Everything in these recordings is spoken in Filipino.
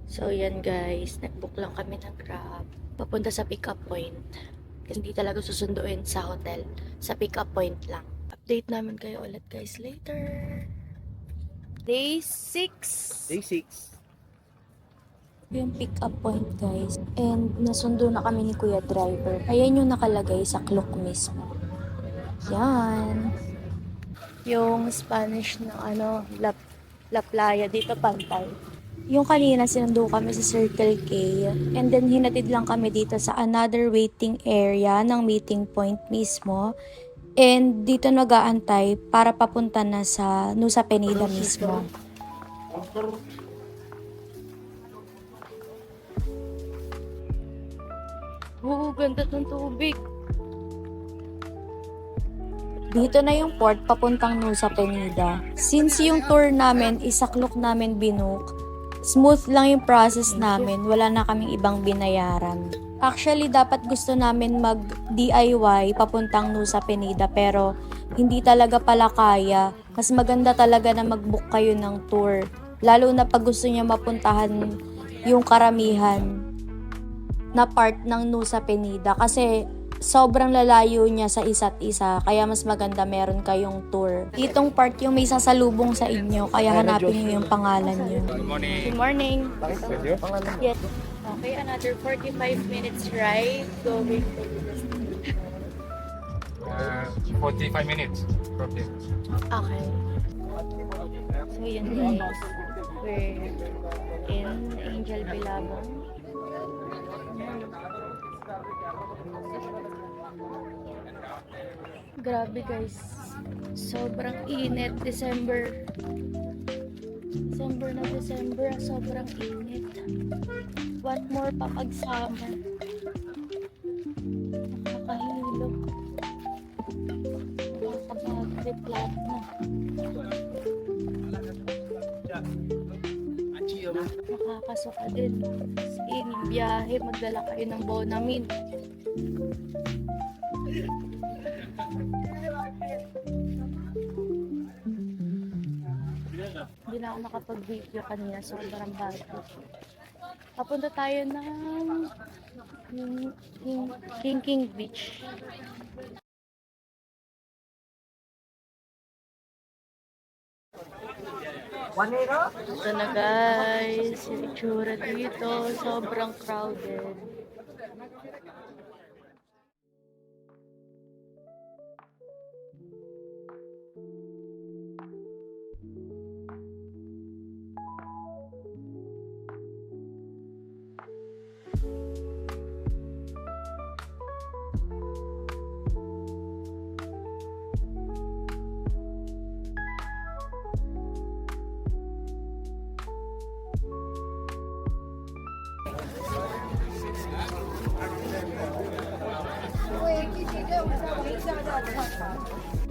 So, yan guys. Nag-book lang kami ng Grab. Papunta sa pick-up point. Kasi hindi talaga susunduin sa hotel. Sa pick-up point lang. Update namin kayo ulit guys later. Day 6. Day 6. Yung pick-up point guys. And nasundo na kami ni Kuya Driver. Ayan yung nakalagay sa clock mismo. Yan. Yung Spanish na La Playa dito Pantay. Yung kanina sinundo kami sa Circle K and then hinatid lang kami dito sa another waiting area ng meeting point mismo and dito nag-aantay para papunta na sa Nusa Penida mismo. Oo, ganda ng tubig. Dito na yung port papuntang Nusa Penida. Since yung tour namin, isaklok namin binook, smooth lang yung process namin. Wala na kaming ibang binayaran. Actually, dapat gusto namin mag-DIY papuntang Nusa Penida pero hindi talaga pala kaya. Mas maganda talaga na mag-book kayo ng tour. Lalo na pag gusto niya mapuntahan yung karamihan na part ng Nusa Penida kasi sobrang lalayo niya sa isa't isa kaya mas maganda meron kayong tour. Itong part yung may sasalubong sa inyo kaya hanapin niyo yung pangalan niyo. Good morning. Good morning. With you? Yes. Okay, another 45 minutes ride going to 45 minutes from here. Okay. So yun guys. We're in Angel Bilabong. Grabe guys. Sobrang init. December na December. Sobrang init. What more pa pag summer. Nakakahilo. Nakakapag-trip lahat na. Makakasuka din. Sa inyong biyahe, magdala kayo ng Bonamin. Hindi na ako nakapag-video kanina. Sobrang bago. Papunta tayo ng King Beach. Ito na guys, yung itsura dito, sobrang crowded.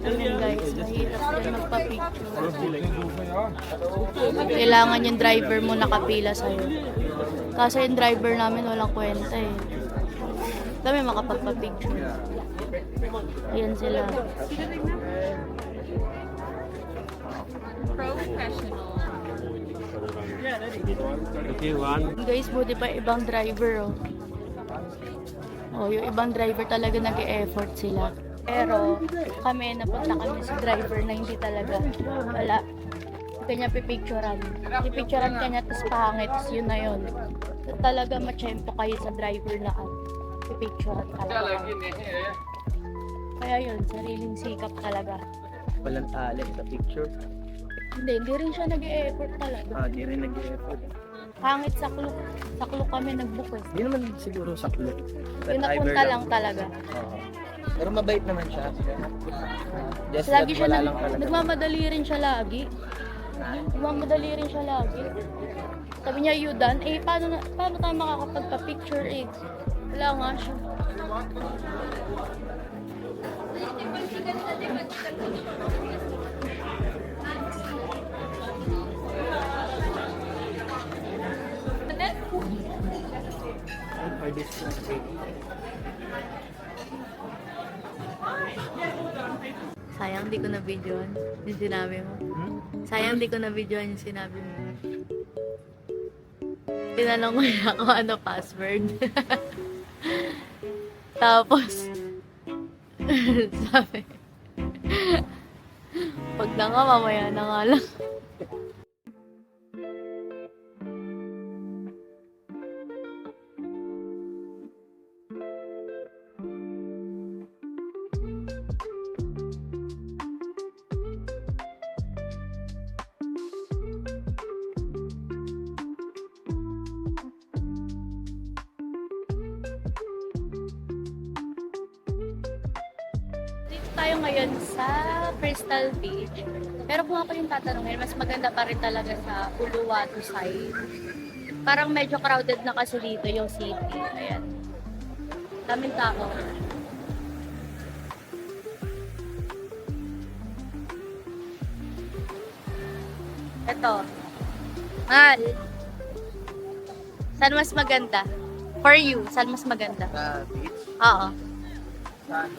Ayun guys, mahirap yan magpa-picture. Kailangan yung driver mo nakapila sa'yo. Kasi yung driver namin walang kwenta eh. Kami makapagpa-picture. Ayan sila. Guys, buti pa ibang driver oh. Oh, yung ibang driver talaga nag-e-effort sila. Pero kami, napunta kami sa driver na hindi talaga. Wala. Kanya pipicturean. Pipicturean kanya, tapos pangit. Tapos yun na yun. So, talaga machempo kayo sa driver na pipicturean talaga. Kaya yun, sariling sikap talaga. Walang talent sa picture. Hindi rin siya nag-e-effort talaga. Di rin nag-effort. Pangit saklok. Saklok kami nag-book eh. Hindi naman siguro saklo. Yung napunta lang talaga. Oo. Pero mabait naman siya. Just Lagi that siya wala lang talaga. nagmamadali rin siya lagi. Nagmamadali rin siya lagi. Sabi niya, you done? Eh, paano tayo makakapagpa-picture eh? Wala nga siya. Sayang di ko na videoan yung sinabi mo. Sayang di ko na videoan yung sinabi mo. Tinanong ko niya kung ano password. Tapos, sabi, pag na nga, mamaya na nga lang. Dito tayo ngayon sa Crystal Beach. Pero kung ako yung tatanungin, mas maganda pa rin talaga sa Uluwatu side. Parang medyo crowded na kasi dito yung city. Ayan. Daming tao. Ito. Mahal. Saan mas maganda? For you, saan mas maganda? Sa beach. Oo. Sa ano?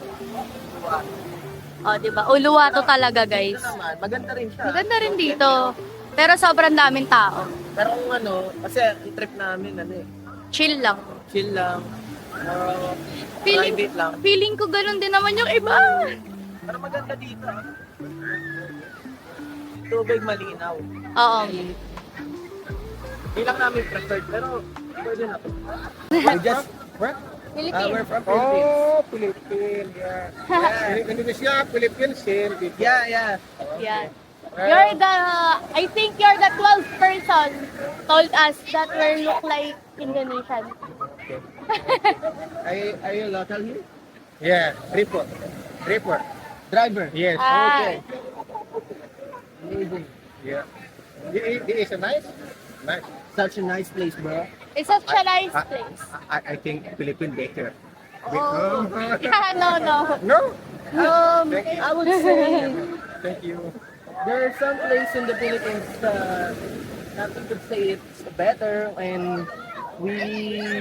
Oh, di ba? Uluwatu talaga, guys. Ito naman, maganda rin siya. Maganda rin dito. Pero sobrang daming tao. Pero kung ano, kasi ang trip namin, ano eh, Chill lang. chill lang. Feeling, Private lang. feeling ko ganun din naman yung iba. Pero maganda dito. Tubig malinaw. Oo. Hindi lang namin preferred, pero pwede na. We just, What? we're Philippines. from Philippines. Oh, Philippines. Yeah. Indonesia, Philippines, same. Yeah, yeah. Yeah. You're the, I think you're the 12th person told us that we look like Indonesian. Are you local here? Yeah, report. Report. Driver. Yes. Ah. Okay. Amazing. Yeah. It is a nice. Nice. Such a nice place, bro. It's such a nice place. I think Philippines better. Oh. Yeah, no. No. I would say Thank you. there are some places in the Philippines that we could say it's better, and we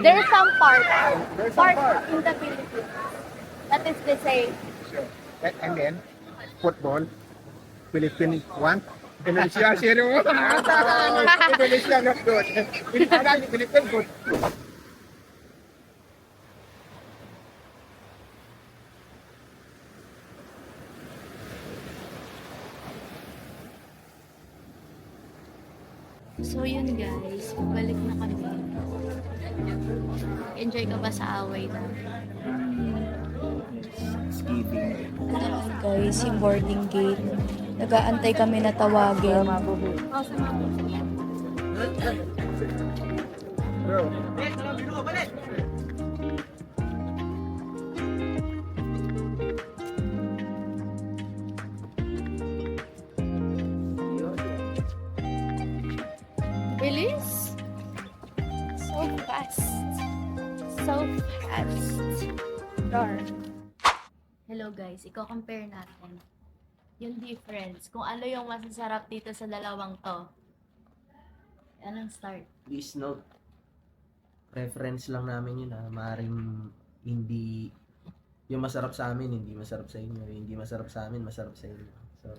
There's some part. There's some part. in the Philippines. That is the same. Sure. And then football. Philippines one. Indonesia zero. Indonesia not good. Philippines good. So yun guys, balik na kami. Enjoy ka ba sa away na? Ayan guys, yung boarding gate. Nag-aantay kami na tawagin. Bro. Bilis? So fast. So fast. Roar. Hello guys, i-compare natin yung difference. Kung ano yung masasarap dito sa dalawang to. Anong start? please note, reference lang namin yun, maaaring hindi yung masarap sa amin, hindi masarap sa inyo, hindi masarap sa amin, masarap sa inyo. So,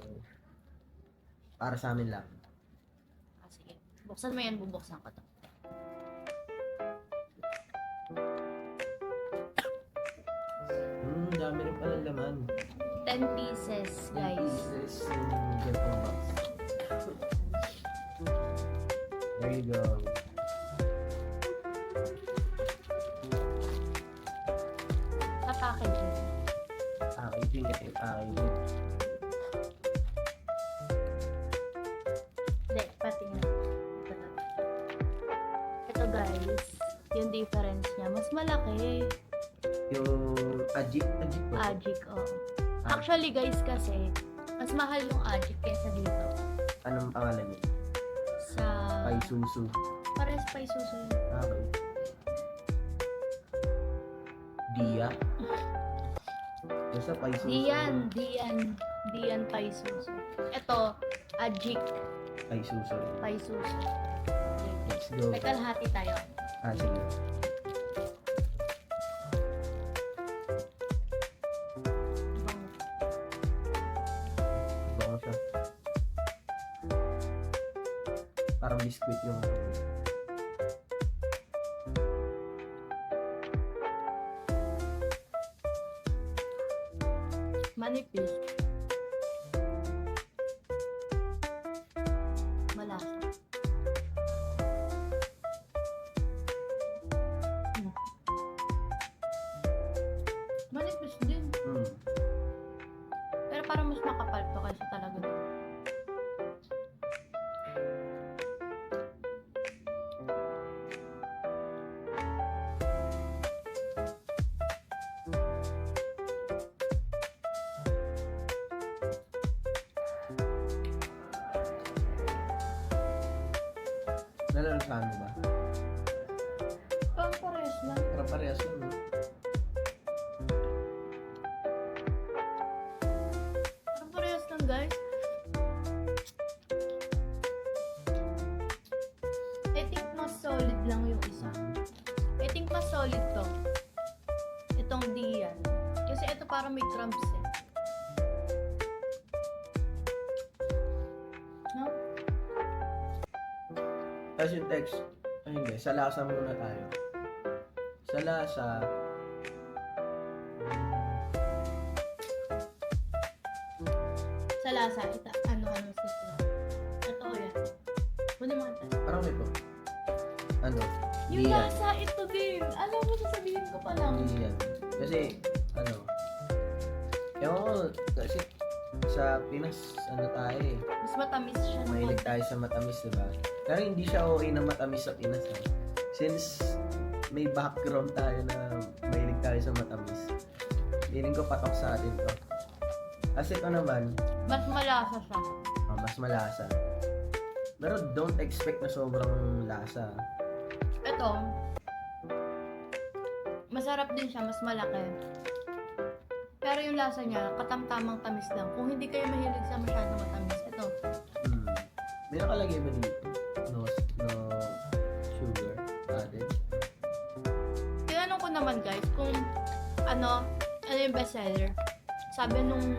para sa amin lang. Ah, sige. Buksan mo yan, bubuksan ko to. Dami rin pala laman. 10 pieces, guys. This is in Japan box. There you go. Sa packaging. Packaging kasi packaging. Hindi, patingnan. Ito na. Ito guys, yung difference niya. Mas malaki. Yung Ajik ba? Ajik, oh. Actually guys kasi, mas mahal yung Ajik kesa dito. Anong pangalan niya? Sa... Paisusu. Pares pa isuso yun. Okay. Dia. Basta Paisusu. Dian pa isuso. Ito, Ajik Paisusu. pa isuso. Let's go. May kalahati tayo. Sige. Bango siya. Parang biscuit yung Manipis. Malasa. Manipis din. Pero parang mas makapal to kaysa talaga dito. Nalalasahan mo ba? Parang parehas lang. Para parehas yun, no? Parang parehas lang, guys. I think mas solid lang yung isa. I think mas solid to. Itong diyan. Kasi ito parang may crumbs eh. No? Tapos yung text, ay hindi, sa lasa muna tayo. Sa lasa, Sa lasa, ito, ano sisra. Ito, yan. Muna mga tayo. parang ito. Ano? Yung Diyan. lasa, ito din. Alam mo, sasabihin ko pa lang. Diyan. Kasi, ano, ewan ko, kasi sa Pinas, ano tayo eh. Mas matamis siya. Mahilig tayo sa matamis, diba? Pero hindi siya okay na matamis sa Pinas. Eh. Since may background tayo na mahilig tayo sa matamis, feeling ko patok sa atin to. Kasi ito naman, Mas malasa siya. mas malasa. Pero don't expect na sobrang lasa. Ito, masarap din siya, mas malaki. Pero yung lasa niya, katamtamang tamis lang. Kung hindi kayo mahilig sa masyadong matamis, ito. May nakalagay ba dito? No sugar added. Tinanong ko naman guys, kung ano yung bestseller. Sabi nung,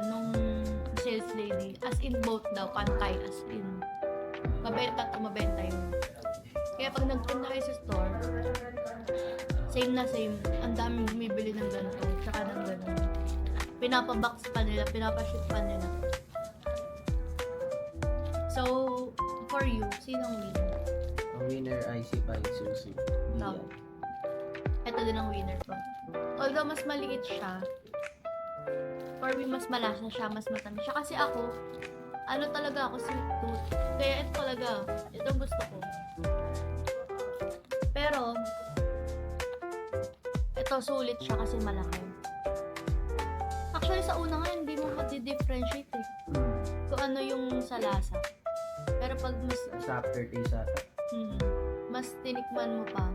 nung sales lady, as in both daw, pantay, as in. Mabenta at mabenta yun. Kaya pag nagpunta kayo sa store, same na same. Ang daming bumibili ng ganito, tsaka ng ganun. Pinapabox pa nila, pinapaship pa nila. So, for you, sinong winner? Ang winner ay si Pai Susi. Tama. Ito din ang winner ko. Although mas maliit siya, for me mas malasa siya, mas matamis siya. Kasi ako, ano talaga ako, sweet tooth. Kaya ito talaga, itong gusto ko. Pero, ito sulit siya kasi malaki. Actually, sa una nga, hindi mo mati-differentiate eh. Kung ano yung sa lasa. Pero pag mas, Sa aftertaste ata. mas tinikman mo pa,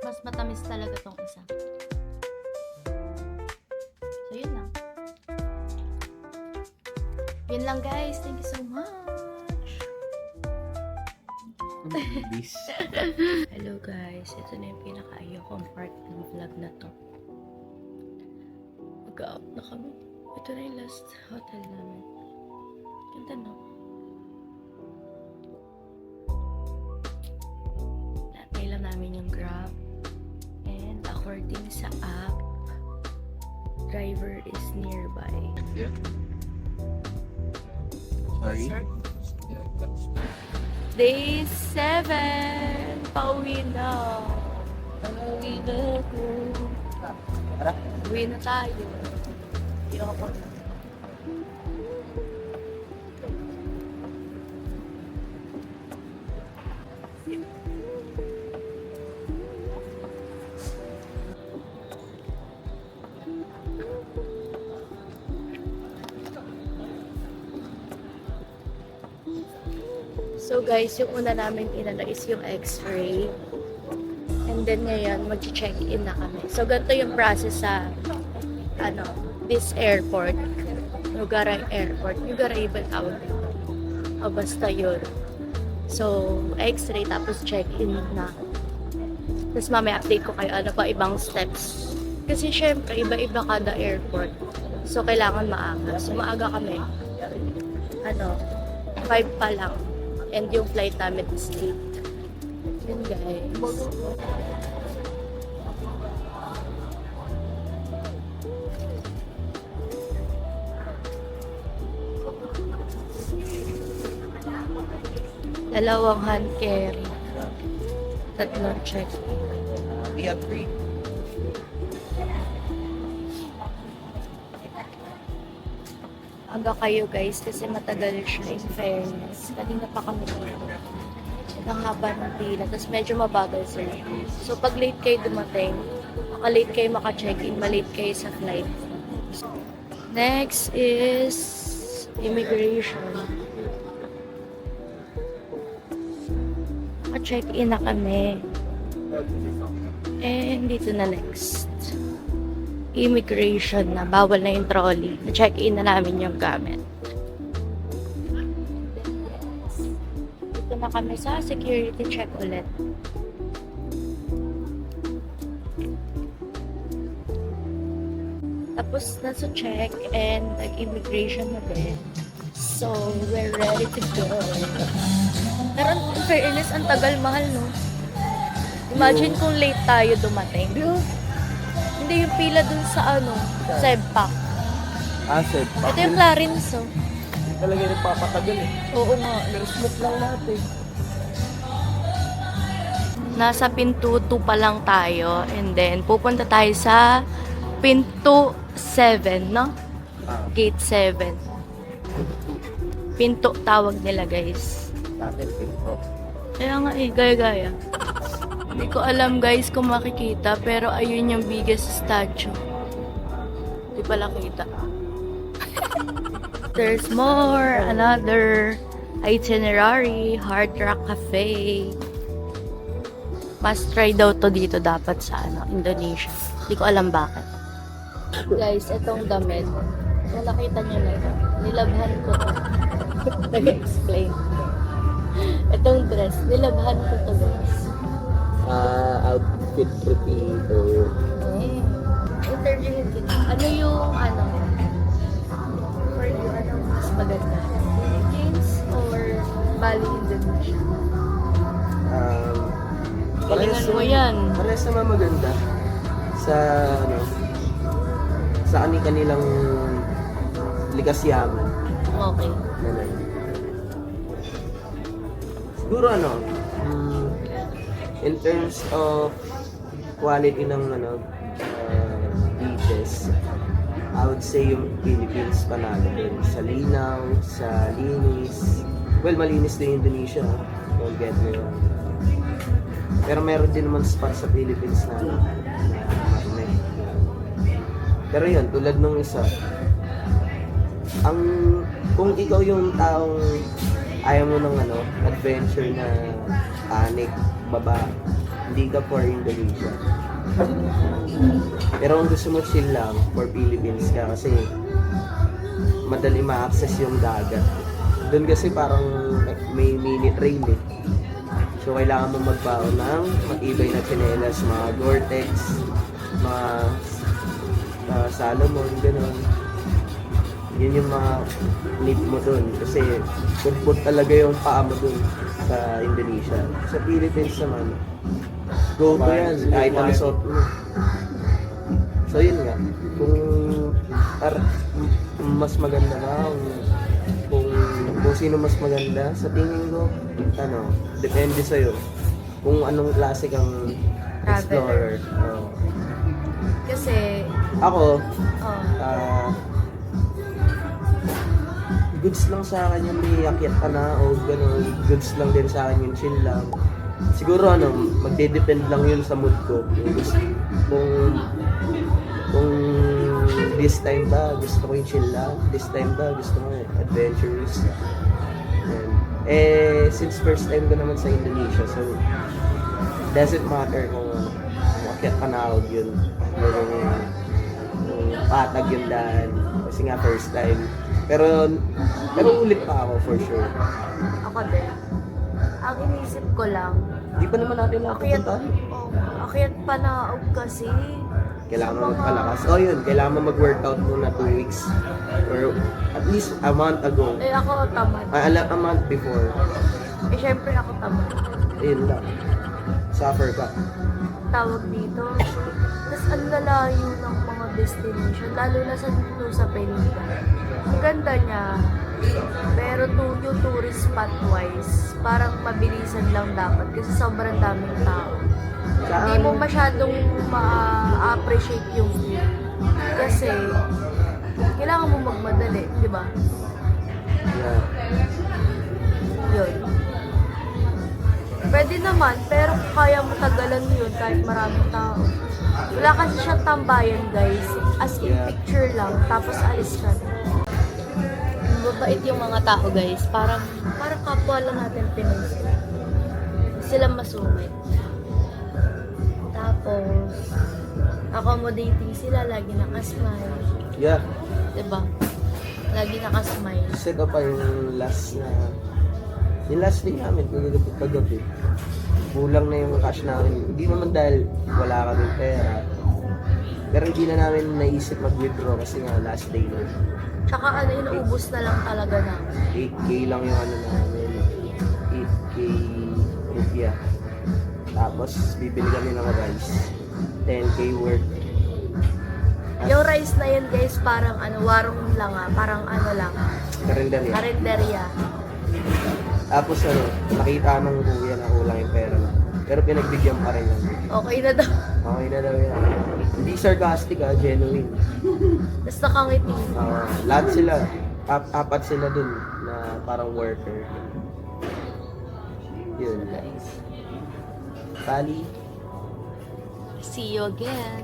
mas matamis talaga tong isa. So, yun lang. Yun lang guys. Thank you so much. This. Hello guys. Ito na yung pinaka-ayaw kong part ng vlog na to. Mag-out na kami. Ito na yung last hotel namin. Ganda no? Natay lang namin yung Grab. And according sa app, driver is nearby. Yeah. Sorry? Day 7! Pauwi na! Pauwi na ako. Tara. Uwi na tayo. Ayoko na. So guys, yung una namin inano is yung x-ray. And then ngayon, mag-check-in na kami. So ganito yung process sa this airport. Nugaray Airport. Nugaray ba tawag dito? O basta yun. So, x-ray tapos check-in na. Tapos mamaya update ko kayo ano pa ibang steps. Kasi syempre, iba-iba kada airport. So, kailangan maaga. So, maaga kami. 5 pa lang. And yung flight namin is 8. Yun guys. Dalawang hand carry. Tatlong check. We have 3. Aga kayo guys kasi matagal siya in fairness. Kanina pa kami dito. Ang haba ng pila. Tapos medyo mabagal sila. So pag late kayo dumating, maka-late kayo maka-check-in, malate kayo sa flight. Next is immigration. Maka-check-in na kami. And dito na next. Immigration na. Bawal na yung trolley. Na-check-in na namin yung gamit. Dito na kami sa security check ulit. Tapos nasa check and nag-immigration na din. So, we're ready to go. Pero in fairness, ang tagal mahal, no? Imagine kung late tayo dumating. Hindi yung pila dun sa Sebpak. Asset. Ito yung Clarence, oh. Talaga yung papatagal eh. Oo nga. Smooth lang natin. Nasa pinto 2 pa lang tayo. And then, pupunta tayo sa pinto 7, no? Gate 7. Pinto tawag nila, guys. Natin pinto. Kaya nga gaya-gaya. Hindi ko alam, guys, kung makikita. Pero ayun yung biggest statue. Hindi pala kita. There's more. Another itinerary. Hard Rock Cafe. Must try daw to dito dapat sa Indonesia. Hindi ko alam bakit. Guys, itong damit. Kung nakita nyo na ito, nilabhan ko to. Nag-explain. Itong dress, nilabhan ko to, guys. Outfit repeater. Interviewin kita. Ano yung, for you, anong mas maganda? Philippines or Bali, Indonesia? Galingan mo yan. Parehas naman maganda. Sa, sa kanilang likas yaman. Okay. Ganun. Siguro in terms of quality ng beaches, I would say yung Philippines panalo din. Sa linaw, sa linis. Well, malinis din Indonesia. Don't get me wrong. Pero meron din naman spot sa Philippines na marami. Pero yun, tulad nung isa, kung ikaw yung taong ayaw mo ng adventure na panic, baba, hindi ka for Indonesia. Pero kung gusto mo chill lang, for Philippines ka kasi madali ma-access yung dagat. Doon kasi parang may mini trail eh. So kailangan mo magbaon ng matibay na tsinelas, mga Gore-Tex, mga Salomon, gano'n. Yun yung mga need mo dun kasi put talaga yung paa mo dun sa Indonesia. Sa Philippines naman, go to yan, kahit ang suot mo. So yun nga, kung mas maganda na, kung sino mas maganda, sa tingin ko, depende sa'yo. Kung anong klase kang explorer. Kasi, Ako, goods lang sa akin yung may akyat ka na o gano'n, goods lang din sa akin yung chill lang. Siguro magde-depend lang yun sa mood ko. Kung this time ba gusto ko yung chill lang, this time ba gusto ko yung adventurous. Since first time ko naman sa Indonesia, so doesn't matter kung akyat ka na o yun, kung patag yung daan, kasi nga first time. Pero ulit pa ako for sure. ako din. Ang inisip ko lang, Di pa naman natin napupuntahan. akyat pa na kasi. Kailangan mo magpalakas. O yun, kailangan mo mag-workout muna 2 weeks. Or at least a month ago. Ako tamad. A month before. Syempre ako tamad. Ayun lang. Suffer ka. Tawag dito. Tapos ang lalayo ng mga destination, lalo na sa Nusa Penida. Ang ganda niya. Pero yung tourist spot wise, parang mabilisan lang dapat kasi sobrang daming tao. Hindi mo masyadong ma-appreciate yung view. Kasi, kailangan mo magmadali, di ba? Yeah. Yun. Pwede naman, pero kaya mo tagalan yun kahit maraming tao. Wala kasi siyang tambayan, guys. As in Yeah. picture lang, tapos alis ka na. Mabait yung mga tao, guys. Parang kapwa lang natin Pinoy sila. Sila masungit. Tapos, accommodating sila, lagi nakasmile. Yeah. Diba? Lagi nakasmile. Set up pa yung last day namin kagabi. Kulang na yung cash namin. Hindi naman dahil wala kaming pera. Pero hindi na namin naisip mag-withdraw kasi nga last day na. Tsaka ano, inaubos na lang talaga na. 8K lang yung ano namin. 8K rupiah. Tapos bibili kami ng rice. 10K worth. Yung rice na yun, guys, parang ano, warong lang parang ano lang, Karinderya. karinderya. Tapos ano, nakita ng kuya na kulang yung pera na. Pero pinagbigyan pa rin namin. Okay na daw. Okay na daw yan. Hindi sarcastic genuine. Tapos nakangiti. Lahat sila, apat sila dun na parang worker. Yun. Guys. Bali. See you again.